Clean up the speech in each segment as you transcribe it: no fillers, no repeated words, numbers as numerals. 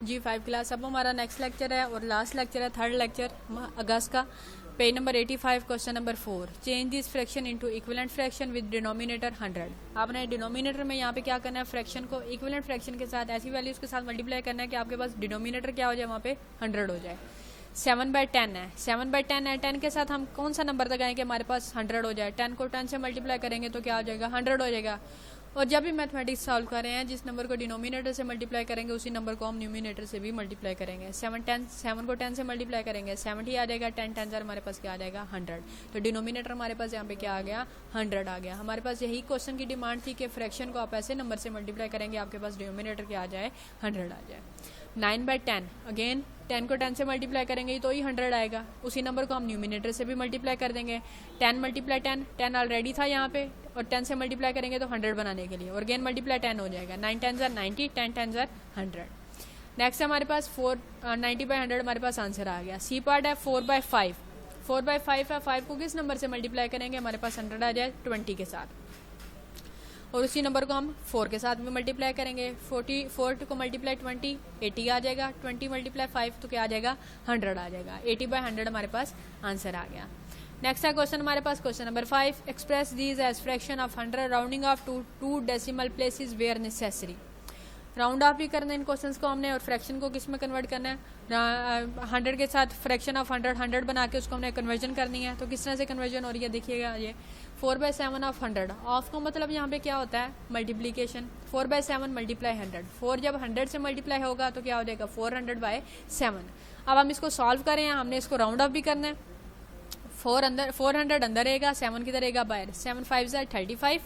G5 class. अब हमारा next lecture है और लास्ट लेक्चर है, थर्ड लेक्चर अगस्त का। Page number 85, question number 4, change this fraction into equivalent fraction with denominator 100। आपने डिनोमिनेटर में यहाँ पे क्या करना है, फ्रैक्शन को इक्विवेलेंट फ्रैक्शन के साथ ऐसी वैल्यूज के साथ मल्टीप्लाई करना है कि आपके पास डिनोमिनेटर क्या हो जाए, वहाँ पे 100 हो जाए। 7/10 है, 7/10 है, 10 के साथ हम कौन सा नंबर लगाएंगे हमारे पास 100 हो जाए। 10 को 10 से मल्टीप्लाई करेंगे तो क्या हो जाएगा, 100 हो जाएगा। और जब भी मैथमेटिक्स सॉल्व कर रहे हैं, जिस नंबर को डिनोमिनेटर से मल्टीप्लाई करेंगे उसी नंबर को हम न्यूमिनेटर से भी मल्टीप्लाई करेंगे। 7 को 10 से मल्टीप्लाई करेंगे 70 आ जाएगा, 10 10 हमारे पास क्या आ जाएगा 100। तो डिनोमिनेटर हमारे पास यहाँ पे क्या आ गया, 100 आ गया। हमारे पास यही क्वेश्चन की डिमांड थी कि फ्रैक्शन को आप ऐसे नंबर से मल्टीप्लाई करेंगे आपके पास डिनोमिनेटर क्या आ जाए, 100 आ जाए। 9/10 अगेन 10 को 10 से मल्टीप्लाई करेंगे तो ही 100 आएगा, उसी नंबर को हम न्यूमिनेटर से भी मल्टीप्लाई कर देंगे। 10 × 10, 10 ऑलरेडी था यहाँ पे, और 10 से मल्टीप्लाई करेंगे तो 100 बनाने के लिए, और अगेन मल्टीप्लाई 10 हो जाएगा। 9 10 90, 10 10 100। नेक्स्ट हमारे पास 90/100 हमारे पास आंसर आ गया। सी पार्ट है 4/5, 4/5 है, 5 को किस नंबर से मल्टीप्लाई करेंगे हमारे पास 100 आ जाए 20 के साथ, और उसी नंबर को हम 4 के साथ भी मल्टीप्लाई करेंगे। 4 को मल्टीप्लाई 20, 80 आ जाएगा। 20 × 5 तो क्या आ जाएगा, 100 आ जाएगा। 80/100 हमारे पास आंसर आ गया। नेक्स्ट है क्वेश्चन हमारे पास, question number 5, express these as fraction of 100 rounding off to 2 decimal places where necessary. Round off भी करना है इन क्वेश्चंस को हमने, और फ्रैक्शन को किस में कन्वर्ट करना है, 100 के साथ फ्रैक्शन ऑफ 100 बना के उसको हमने कन्वर्जन करनी है। तो किस तरह से कन्वर्जन हो रही है देखिएगा। ये 4/7 ऑफ 100, ऑफ का मतलब यहाँ पे क्या होता है, मल्टीप्लीकेशन। 4/7 मल्टीप्लाई 100, 4 जब 100 से मल्टीप्लाई होगा तो क्या हो जाएगा 400/7। अब हम इसको सॉल्व करें, हमने इसको राउंड ऑफ भी करना है। 400 अंदर रहेगा, 7 किधर रहेगा बाहर। 7 5 35,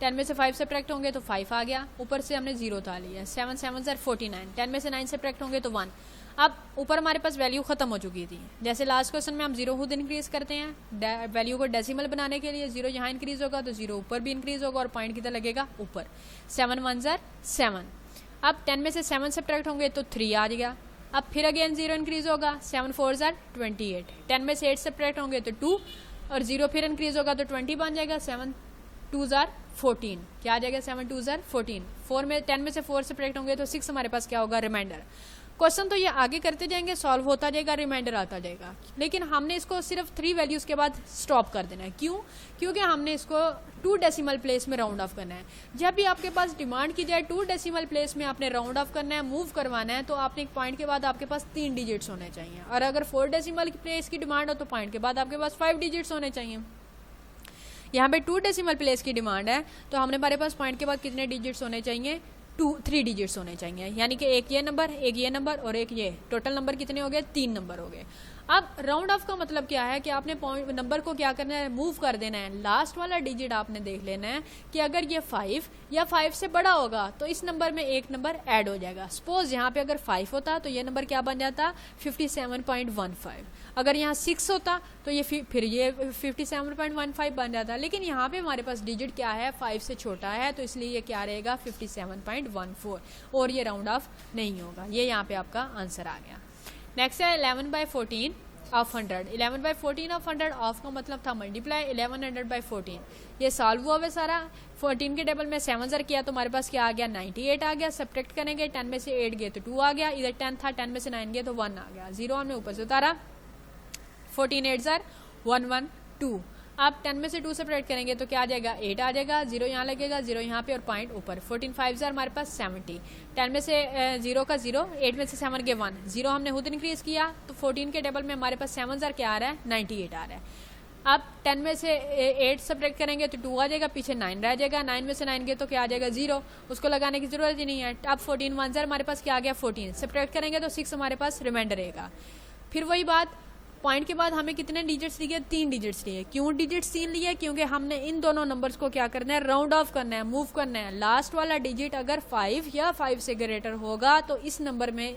10 में से 5 सब्ट्रैक्ट होंगे तो 5 आ गया, ऊपर से हमने 0 उतार लिया। 7 7 49, 10 में से 9 सब्ट्रैक्ट होंगे तो 1। अब ऊपर हमारे पास वैल्यू खत्म हो चुकी थी, जैसे लास्ट क्वेश्चन में हम 0 खुद इंक्रीज करते हैं वैल्यू को डेसिमल बनाने के लिए। 0 यहाँ इंक्रीज होगा तो 0 ऊपर भी इंक्रीज होगा, और पॉइंट किधर लगेगा, ऊपर। 7 1 7। अब 10 में से 7 सब्ट्रैक्ट होंगे तो 3 आ जाएगा। अब फिर अगेन 0 इंक्रीज होगा, 7 4 28। 10 में से 8 सब्ट्रैक्ट होंगे तो 2, और 0 फिर इंक्रीज होगा तो 20 बन जाएगा। 7 2 14, क्या आ जाएगा, 7 2 14। 10 में से 4 सब्ट्रैक्ट होंगे तो 6 हमारे पास क्या होगा, रिमाइंडर। क्वेश्चन तो ये आगे करते जाएंगे, सॉल्व होता जाएगा, रिमाइंडर आता जाएगा, लेकिन हमने इसको सिर्फ 3 वैल्यूज के बाद स्टॉप कर देना है। क्यों? क्योंकि हमने इसको 2 डेसिमल प्लेस में राउंड ऑफ करना है। जब भी आपके पास डिमांड की जाए 2 डेसिमल प्लेस में आपने राउंड ऑफ करना है, मूव करवाना है, तो आपने एक पॉइंट के बाद आपके पास 3 डिजिट्स होने चाहिए, और अगर 4 डेसिमल प्लेस की डिमांड हो तो पॉइंट के बाद आपके पास 5 डिजिट्स होने चाहिए। यहाँ पे 2 डेसिमल प्लेस की डिमांड है, तो हमने हमारे पास पॉइंट के बाद कितने डिजिट्स होने चाहिए, 3 डिजिट्स होने चाहिए, यानी कि एक ये नंबर, एक ये नंबर, और एक ये। टोटल नंबर कितने हो गए, 3 नंबर हो गए। अब राउंड ऑफ का मतलब क्या है कि आपने पॉइंट नंबर को क्या करना है, मूव कर देना है। लास्ट वाला डिजिट आपने देख लेना है कि अगर ये 5 या 5 से बड़ा होगा तो इस नंबर में एक नंबर ऐड हो जाएगा। सपोज यहाँ पे अगर 5 होता तो ये नंबर क्या बन जाता, 57.15। अगर यहाँ 6 होता तो ये फिर ये 57.15 बन जाता, लेकिन यहाँ पे हमारे पास डिजिट क्या है, 5 से छोटा है, तो इसलिए ये क्या रहेगा 57.14, और ये राउंड ऑफ नहीं होगा। ये यहाँ पे आपका आंसर आ गया। नेक्स्ट है 11/14 ऑफ 100। 11/14 ऑफ 100, ऑफ का मतलब था मल्टीप्लाई, 1100/14। ये सॉल्व हुआ है सारा। 14 के टेबल में 7 ज़र किया तो हमारे पास क्या आ गया, 98 आ गया। सब्ट्रैक्ट करेंगे, 10 में से 8 गए तो 2 आ गया, इधर 10 था, 10 में से 9 गए तो 1 आ गया। 0 हमने ऊपर से उतारा। 14 8 112। अब 10 में से 2 सब्ट्रैक्ट करेंगे तो क्या आ जाएगा, 8 आ जाएगा। 0 यहाँ लगेगा, 0 यहाँ पे, और पॉइंट ऊपर। 14 5 हमारे पास 70। 10 में से 0 का 0, 8 में से 7 के 1। 0 हमने खुद इंक्रीज किया तो 14 के टेबल में हमारे पास 7 ज़र क्या आ रहा है, 98 आ रहा है। अब 10 में से 8 सब्ट्रैक्ट करेंगे तो 2 आ जाएगा, पीछे 9 रह जाएगा। 9 में से 9 गए तो क्या आ जाएगा, 0, उसको लगाने की जरूरत ही नहीं है। अब 14 1 हमारे पास क्या आ गया, 14। सब्ट्रैक्ट करेंगे तो 6 हमारे पास रिमाइंडर रहेगा। फिर वही बात, पॉइंट के बाद हमें कितने डिजिट्स दिए, 3 डिजिट्स लिए। क्यों डिजिट्स 3 लिए, क्योंकि हमने इन दोनों नंबर्स को क्या करना है, राउंड ऑफ करना है, मूव करना है। लास्ट वाला डिजिट अगर 5 या 5 से ग्रेटर होगा तो इस नंबर में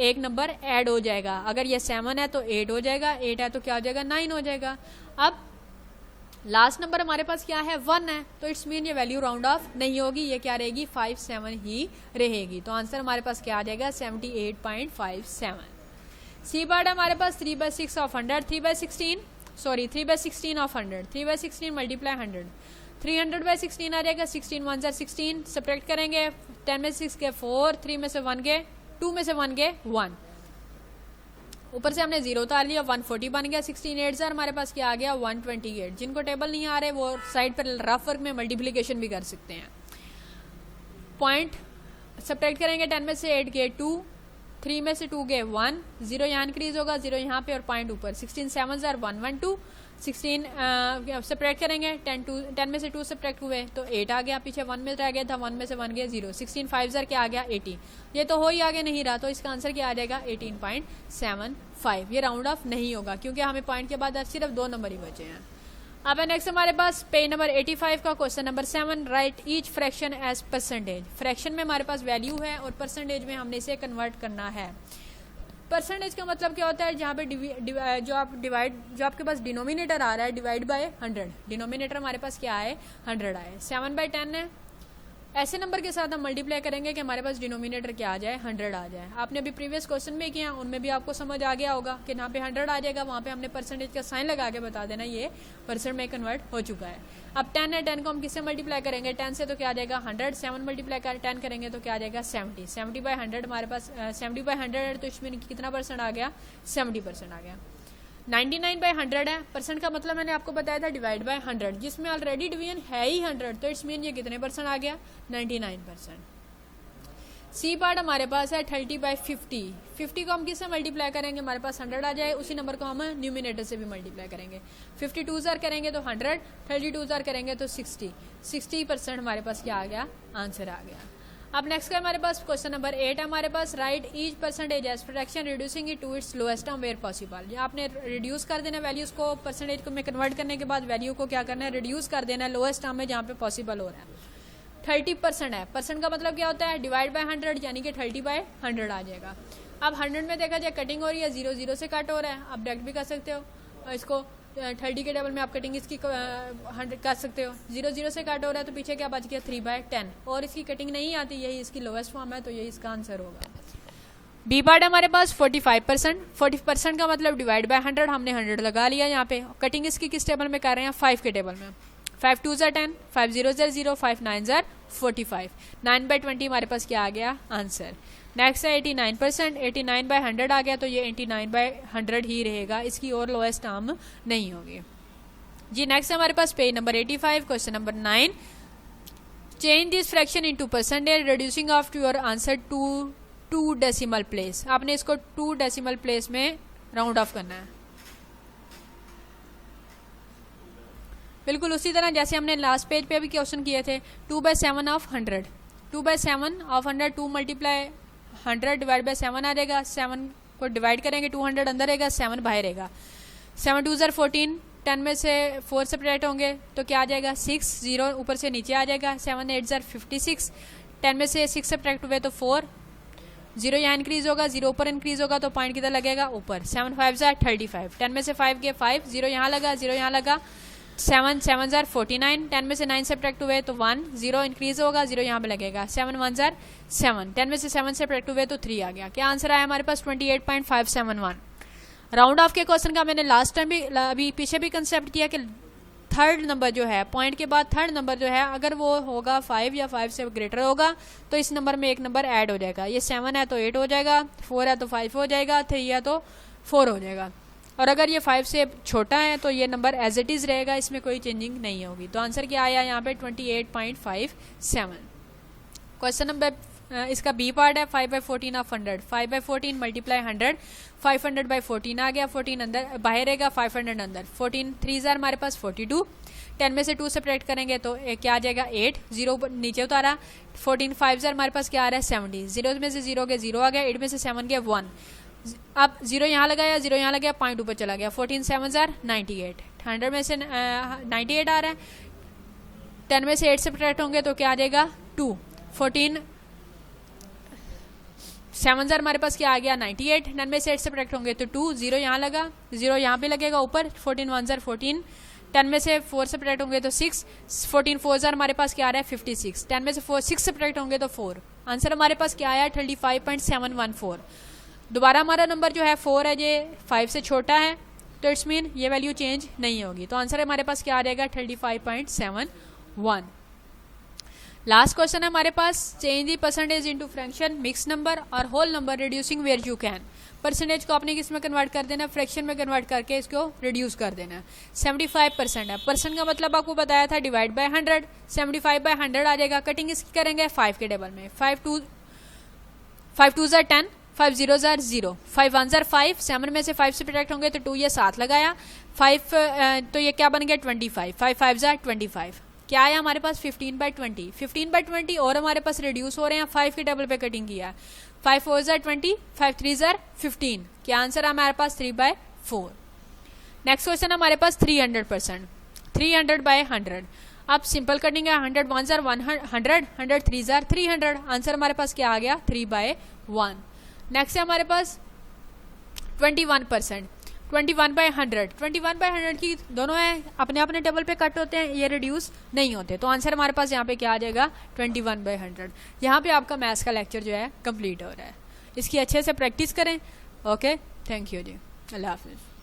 एक नंबर ऐड हो जाएगा। अगर ये 7 है तो 8 हो जाएगा, 8 है तो क्या हो जाएगा, 9 हो जाएगा। अब लास्ट नंबर हमारे पास क्या है, 1 है, तो इट्स मीन ये वैल्यू राउंड ऑफ नहीं होगी, ये क्या रहेगी, 57 ही रहेगी। तो आंसर हमारे पास क्या आ जाएगा, 78.57। सी पार्ट हमारे पास 3/6 ऑफ 100, 3/16 ऑफ 100, 3/16 मल्टीप्लाई 100, 300/16 आ जाएगा। 16 1 16, सब्ट्रैक्ट करेंगे, 10 में 6 के 4, 3 में से 1 के 2 में से 1 गए 1, ऊपर से हमने 0 उतार लिया, 140 बन गया, 16 8 हमारे पास क्या आ गया 128। जिनको टेबल नहीं आ रहे वो साइड पर रफ वर्क में मल्टीप्लिकेशन भी कर सकते हैं। पॉइंट सब्ट्रैक्ट करेंगे, 10 में से 8 गए 2, 3 में से 2 गए 1, 0 यहाँ इंक्रीज होगा, 0 यहाँ पे और पॉइंट ऊपर, 16 7 112, 16 सब्ट्रैक्ट करेंगे, 10 में से 2 सब्ट्रैक्ट हुए तो 8 आ गया, पीछे 1 में रह गया था, 1 में से 1 गया 0, 16 5 क्या आ गया 80। ये तो हो ही आगे नहीं रहा, तो इसका आंसर क्या आ जाएगा 18.75। ये राउंड ऑफ नहीं होगा क्योंकि हमें पॉइंट के बाद सिर्फ 2 नंबर ही बचे हैं। अब नेक्स्ट हमारे पास पेज नंबर 85 का question number 7, write each fraction as percentage. Fraction में हमारे पास वैल्यू है और परसेंटेज में हमने इसे कन्वर्ट करना है। परसेंटेज का मतलब क्या होता है, जहाँ पे जो आपके पास डिनोमिनेटर आ रहा है डिवाइड बाय 100, डिनोमिनेटर हमारे पास क्या है 100 आए, 7/10 है। ऐसे नंबर के साथ हम मल्टीप्लाई करेंगे कि हमारे पास डिनोमिनेटर क्या आ जाए 100 आ जाए। आपने अभी प्रीवियस क्वेश्चन में किया, उनमें भी आपको समझ आ गया होगा कि यहाँ पे 100 आ जाएगा, वहाँ पे हमने परसेंटेज का साइन लगा के बता देना ये परसेंट में कन्वर्ट हो चुका है। अब 10 है, 10 को हम किससे मल्टीप्लाई करेंगे 10 से, तो क्या आ जाएगा 100, 7 मल्टीप्लाई 10 करेंगे तो क्या आ जाएगा 70, 70/100 हमारे पास 70/100 है, तो इसमें कितना परसेंट आ गया 70% आ गया। 99/100 है, परसेंट का मतलब मैंने आपको बताया था डिवाइड बाय 100, जिसमें ऑलरेडी डिवीजन है ही 100, तो इट्स मीन ये कितने परसेंट आ गया 99%। सी पार्ट हमारे पास है 30/50, 50 को हम किससे मल्टीप्लाई करेंगे, हमारे पास 100 आ जाए, उसी नंबर को हम न्यूमिनेटर से भी मल्टीप्लाई करेंगे। 52 करेंगे तो 100, 32 करेंगे तो 60% हमारे पास क्या आ गया आंसर आ गया। अब नेक्स्ट का हमारे पास क्वेश्चन नंबर 8 हमारे पास, write each percentage as fraction reducing it to its lowest term where possible. आपने रिड्यूस कर देना वैल्यूज को, परसेंटेज को में कन्वर्ट करने के बाद वैल्यू को क्या करना है रिड्यूस कर देना है लोएस्ट टर्म में जहाँ पे पॉसिबल हो रहा है। 30% है, परसेंट का मतलब क्या होता है डिवाइड बाय 100, यानी कि 30/100 आ जाएगा। अब 100 में देखा जाए कटिंग हो रही है, 0 0 से कट हो रहा है, आप डायरेक्ट भी कर सकते हो इसको, 30 के टेबल में आप कटिंग इसकी 100 कर सकते हो, 0 0 से कट हो रहा है तो पीछे क्या बच गया 3/10, और इसकी कटिंग नहीं आती, यही इसकी लोएस्ट फॉर्म है, तो यही इसका आंसर होगा। बी पार्ट हमारे पास 45%, 40% का मतलब डिवाइड बाय 100, हमने 100 लगा लिया यहाँ पे, कटिंग इसकी किस टेबल में कर रहे हैं 5 के टेबल में, 5 2 10, 5 0 0, 5 9 45, 9/20 हमारे पास क्या आ गया आंसर। नेक्स्ट है 89%, 89/100 आ गया, तो ये 89/100 ही रहेगा, इसकी और लोएस्ट टर्म नहीं होगी जी। नेक्स्ट हमारे पास page number 85 question number 9, change this fraction into percentage reducing off to your answer to 2 decimal place. आपने इसको 2 डेसिमल प्लेस में राउंड ऑफ करना है, बिल्कुल उसी तरह जैसे हमने लास्ट पेज पे भी क्वेश्चन किए थे। 2/7 of 100, 2/7 of 100, 2 multiply 100 divide by 7 आ जाएगा, 7 को डिवाइड करेंगे 200 अंदर रहेगा, 7 बाहर रहेगा, 7 2 14, 10 में से 4 सेपरेट होंगे तो क्या आ जाएगा 6, 0 ऊपर से नीचे आ जाएगा, 7 8 56, 10 में से 6 सब्ट्रैक्ट हुए तो 4, 0 यहाँ इंक्रीज होगा, 0 ऊपर इंक्रीज होगा तो पॉइंट किधर लगेगा ऊपर, 7 5 35, 10 में से 5 गए 5, 0 यहाँ लगा, 0 यहाँ लगा, 7 7 49, 10 में से 9 सब्ट्रैक्ट हुए तो 1, 0 इंक्रीज होगा, 0 यहाँ पे लगेगा, 7 1 7, 10 में से 7 सब्ट्रैक्ट हुए तो 3 आ गया। क्या आंसर आया हमारे पास 28.571। राउंड ऑफ के क्वेश्चन का मैंने लास्ट टाइम भी अभी पीछे भी कंसेप्ट किया कि थर्ड नंबर जो है पॉइंट के बाद थर्ड नंबर जो है अगर वो होगा 5 या 5 से ग्रेटर होगा तो इस नंबर में एक नंबर ऐड हो जाएगा। ये 7 है तो 8 हो जाएगा, 4 है तो 5 हो जाएगा, 3 है तो 4 हो जाएगा, और अगर ये 5 से छोटा है तो ये नंबर एज इट इज़ रहेगा, इसमें कोई चेंजिंग नहीं होगी। तो आंसर क्या आया यहाँ पे 28.57। क्वेश्चन नंबर इसका बी पार्ट है 5/14 ऑफ 100, 5/14 मल्टीप्लाई 100, 500/14 आ गया, 14 अंदर बाहर रहेगा, 500 अंदर, 14 3 हमारे पास 42, 10 में से 2 सब्ट्रैक्ट करेंगे तो क्या आ जाएगा 8, 0 नीचे उतारा, 14 5 हमारे पास क्या आ रहा है 70, 0 में से 0 गया 0 आ गया, 8 में से 7 गया 1, अब 0 यहाँ लगाया, 0 यहाँ लगाया, पॉइंट ऊपर चला गया, 14 7 98, 100 में से 98 आ रहा है, 10 में से 8 सब्ट्रैक्ट होंगे तो क्या आ जाएगा 2, 14 7 हमारे पास क्या आ गया 98, 10 में से 8 सब्ट्रैक्ट होंगे तो 2, 0 यहाँ लगा, 0 यहाँ पे लगेगा ऊपर, 14 1 14, 10 में से 4 सब्ट्रैक्ट होंगे तो 6, 14 4 हमारे पास क्या आ रहा है 56, 10 में से 6 सब्ट्रैक्ट होंगे तो 4, आंसर हमारे पास क्या आया 35.714। दोबारा हमारा नंबर जो है 4 है, ये 5 से छोटा है तो इट्स मीन ये वैल्यू चेंज नहीं होगी, तो आंसर हमारे पास क्या आ जाएगा 35.71। लास्ट क्वेश्चन है हमारे पास, change the percentage into fraction, mix number और whole number reducing where you can. Percentage को आपने किस में कन्वर्ट कर देना है, फ्रैक्शन में कन्वर्ट करके इसको रिड्यूस कर देना है। 75% है, परसेंट का मतलब आपको बताया था डिवाइड बाय 100, 75/100 आ जाएगा। कटिंग इसकी करेंगे 5 के टेबल में, 5 2 ज़ार 10, 5 0 ज़ार 0, 5 1 ज़ार 5, 7 में से 5 से प्रोडक्ट होंगे तो 2 ये 7 लगाया, 5 तो ये क्या बन गया 25, 5 5 ज़ार 25, क्या आया हमारे पास 15/20, 15/20 और हमारे पास रिड्यूस हो रहे हैं, 5 के टेबल पे कटिंग किया, 5 4 ज़ार 20, 5 3 ज़ार 15, क्या आंसर है हमारे पास 3/4। नेक्स्ट क्वेश्चन हमारे पास 300%, 300/100। अब सिंपल कटिंग है, 100 1 ज़ार 100, 100 3 ज़ार 300, आंसर हमारे पास क्या आ गया 3/1। नेक्स्ट है हमारे पास 21%, 21/100, 21/100 की दोनों है अपने अपने टेबल पे कट होते हैं, ये रिड्यूस नहीं होते, तो आंसर हमारे पास यहाँ पे क्या आ जाएगा 21/100। यहाँ पे आपका मैथ्स का लेक्चर जो है कंप्लीट हो रहा है, इसकी अच्छे से प्रैक्टिस करें। ओके, थैंक यू जी, अल्लाह हाफिज़।